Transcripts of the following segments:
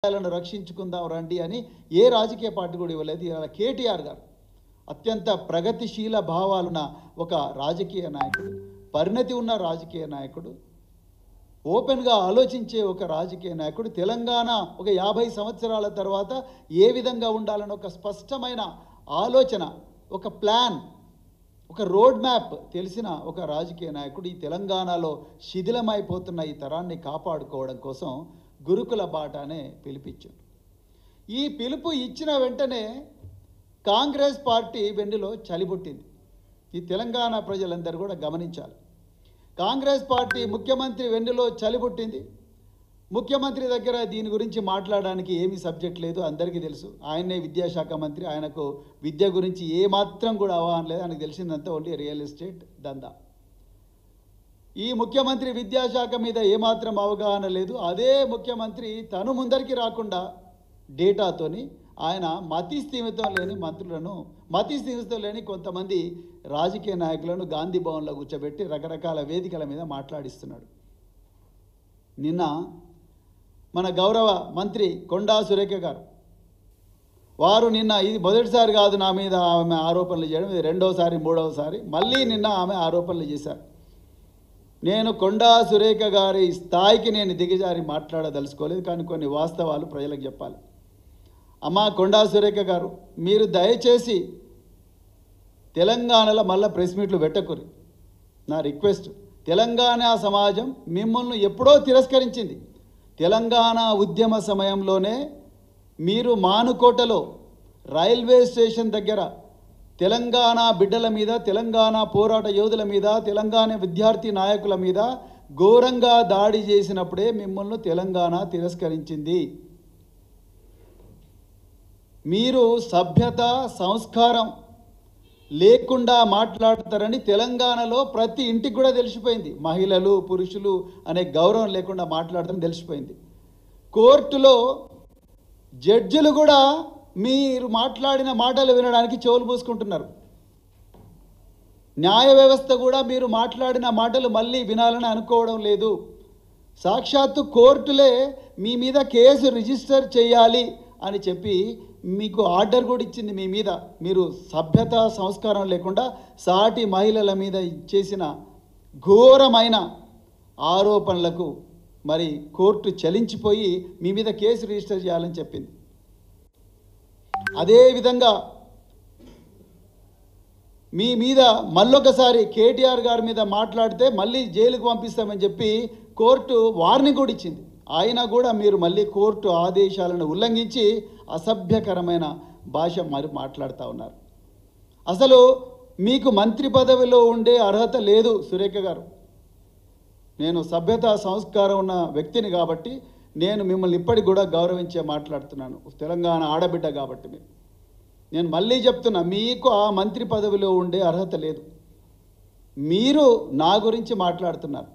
రక్షించుకుందాం రండి అని ఏ రాజకీయ పార్టీ కూడా ఇవ్వలేదు. ఇలా కేటీఆర్ గారు అత్యంత ప్రగతిశీల భావాలున్న ఒక రాజకీయ నాయకుడు, పరిణతి ఉన్న రాజకీయ నాయకుడు, ఓపెన్గా ఆలోచించే ఒక రాజకీయ నాయకుడు, తెలంగాణ ఒక 50 సంవత్సరాల తర్వాత ఏ విధంగా ఉండాలని ఒక స్పష్టమైన ఆలోచన, ఒక ప్లాన్, ఒక రోడ్ మ్యాప్ తెలిసిన ఒక రాజకీయ నాయకుడు ఈ తెలంగాణలో శిథిలమైపోతున్న ఈ తరాన్ని కాపాడుకోవడం కోసం గురుకుల బాటనే పిలిపించారు. ఈ పిలుపు ఇచ్చిన వెంటనే కాంగ్రెస్ పార్టీ వెన్నులో చలిబుట్టింది. ఈ తెలంగాణ ప్రజలందరూ కూడా గమనించాలి. కాంగ్రెస్ పార్టీ ముఖ్యమంత్రి వెన్నులో చలిబుట్టింది. ముఖ్యమంత్రి దగ్గర దీని గురించి మాట్లాడడానికి ఏమీ సబ్జెక్ట్ లేదు, అందరికీ తెలుసు. ఆయనే విద్యాశాఖ మంత్రి, ఆయనకు విద్య గురించి ఏమాత్రం కూడా అవగాహన లేదు. ఆయనకు తెలిసిందంతా ఓన్లీ రియల్ ఎస్టేట్ దందా. ఈ ముఖ్యమంత్రి విద్యాశాఖ మీద ఏమాత్రం అవగాహన లేదు. అదే ముఖ్యమంత్రి తను ముందరికి రాకుండా డేటాతోని ఆయన మతి స్థిమితం లేని మంత్రులను, మతి స్థిమితం లేని కొంతమంది రాజకీయ నాయకులను గాంధీ భవన్లో కూర్చోబెట్టి రకరకాల వేదికల మీద మాట్లాడిస్తున్నాడు. నిన్న మన గౌరవ మంత్రి కొండా సురేఖ గారు వారు నిన్న, ఇది మొదటిసారి కాదు నా మీద ఆమె ఆరోపణలు చేయడం, ఇది రెండోసారి మూడవసారి మళ్ళీ నిన్న ఆమె ఆరోపణలు చేశారు. నేను కొండా సురేఖ గారి స్థాయికి నేను దిగజారి మాట్లాడదలుచుకోలేదు, కానీ కొన్ని వాస్తవాలు ప్రజలకు చెప్పాలి. అమ్మా కొండా సురేఖ గారు, మీరు దయచేసి తెలంగాణలో మళ్ళీ ప్రెస్ మీట్లు పెట్టకురి. నా రిక్వెస్ట్, తెలంగాణ సమాజం మిమ్మల్ని ఎప్పుడో తిరస్కరించింది. తెలంగాణ ఉద్యమ సమయంలోనే మీరు మానుకోటలో రైల్వే స్టేషన్ దగ్గర తెలంగాణ బిడ్డల మీద, తెలంగాణ పోరాట యోధుల మీద, తెలంగాణ విద్యార్థి నాయకుల మీద ఘోరంగా దాడి చేసినప్పుడే మిమ్మల్ని తెలంగాణ తిరస్కరించింది. మీరు సభ్యత, సంస్కారం లేకుండా మాట్లాడతారని తెలంగాణలో ప్రతి ఇంటికి కూడా తెలిసిపోయింది. మహిళలు, పురుషులు అనే గౌరవం లేకుండా మాట్లాడతారని తెలిసిపోయింది. కోర్టులో జడ్జిలు కూడా మీరు మాట్లాడిన మాటలు వినడానికి చెవులు మూసుకుంటున్నారు. న్యాయ వ్యవస్థ కూడా మీరు మాట్లాడిన మాటలు మళ్ళీ వినాలని అనుకోవడం లేదు. సాక్షాత్తు కోర్టులే మీ మీద కేసు రిజిస్టర్ చేయాలి అని చెప్పి మీకు ఆర్డర్ కూడా ఇచ్చింది. మీ మీద మీరు సభ్యత, సంస్కారం లేకుండా సాటి మహిళల మీద చేసిన ఘోరమైన ఆరోపణలకు మరి కోర్టు చలించిపోయి మీ మీద కేసు రిజిస్టర్ చేయాలని చెప్పింది. అదేవిధంగా మీ మీద మళ్ళొకసారి కేటీఆర్ గారి మీద మాట్లాడితే మళ్ళీ జైలుకు పంపిస్తామని చెప్పి కోర్టు వార్నింగ్ కూడా ఇచ్చింది. అయినా కూడా మీరు మళ్ళీ కోర్టు ఆదేశాలను ఉల్లంఘించి అసభ్యకరమైన భాష మరి మాట్లాడుతూ ఉన్నారు. అసలు మీకు మంత్రి పదవిలో ఉండే అర్హత లేదు సురేఖ గారు. నేను సభ్యత, సంస్కారం ఉన్న వ్యక్తిని కాబట్టి నేను మిమ్మల్ని ఇప్పటికి కూడా గౌరవించే మాట్లాడుతున్నాను. తెలంగాణ ఆడబిడ్డ కాబట్టి నేను మళ్ళీ చెప్తున్నా, మీకు ఆ మంత్రి పదవిలో ఉండే అర్హత లేదు. మీరు నా గురించి మాట్లాడుతున్నారు.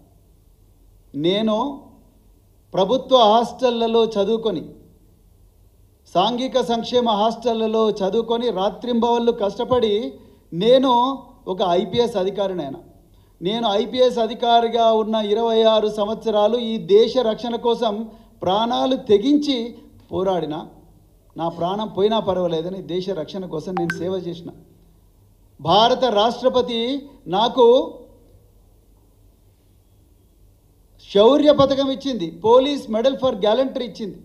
నేను ప్రభుత్వ హాస్టళ్లలో చదువుకొని, సాంఘిక సంక్షేమ హాస్టళ్లలో చదువుకొని రాత్రింబవళ్ళు కష్టపడి నేను ఒక ఐపీఎస్ అధికారినైనా. నేను ఐపీఎస్ అధికారిగా ఉన్న 26 సంవత్సరాలు ఈ దేశ రక్షణ కోసం ప్రాణాలు తెగించి పోరాడిన, నా ప్రాణం పోయినా పర్వాలేదని దేశ రక్షణ కోసం నేను సేవ చేసిన. భారత రాష్ట్రపతి నాకు శౌర్య పథకం ఇచ్చింది, పోలీస్ మెడల్ ఫర్ గ్యాలంటరీ ఇచ్చింది.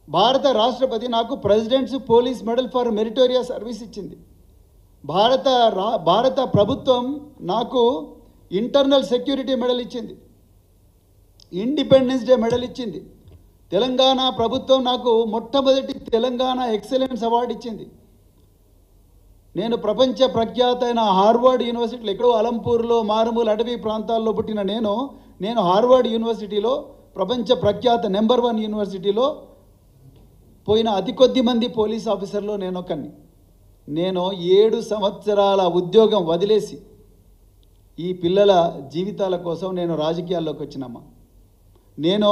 భారత రాష్ట్రపతి నాకు presidents police medal for meritorious service ఇచ్చింది. భారత ప్రభుత్వం నాకు ఇంటర్నల్ సెక్యూరిటీ మెడల్ ఇచ్చింది, ఇండిపెండెన్స్ డే మెడల్ ఇచ్చింది. తెలంగాణ ప్రభుత్వం నాకు మొట్టమొదటి తెలంగాణ ఎక్సలెన్స్ అవార్డు ఇచ్చింది. నేను ప్రపంచ ప్రఖ్యాత అయిన హార్వర్డ్ యూనివర్సిటీలో, ఎక్కడో అలంపూర్లో మారుమూల అటవీ ప్రాంతాల్లో పుట్టిన నేను హార్వర్డ్ యూనివర్సిటీలో, ప్రపంచ ప్రఖ్యాత నెంబర్ 1 యూనివర్సిటీలో పోయిన అతి కొద్ది మంది పోలీస్ ఆఫీసర్లో నేను ఒకరిని. నేను 7 సంవత్సరాల ఉద్యోగం వదిలేసి ఈ పిల్లల జీవితాల కోసం నేను రాజకీయాల్లోకి వచ్చినమ్మా. నేను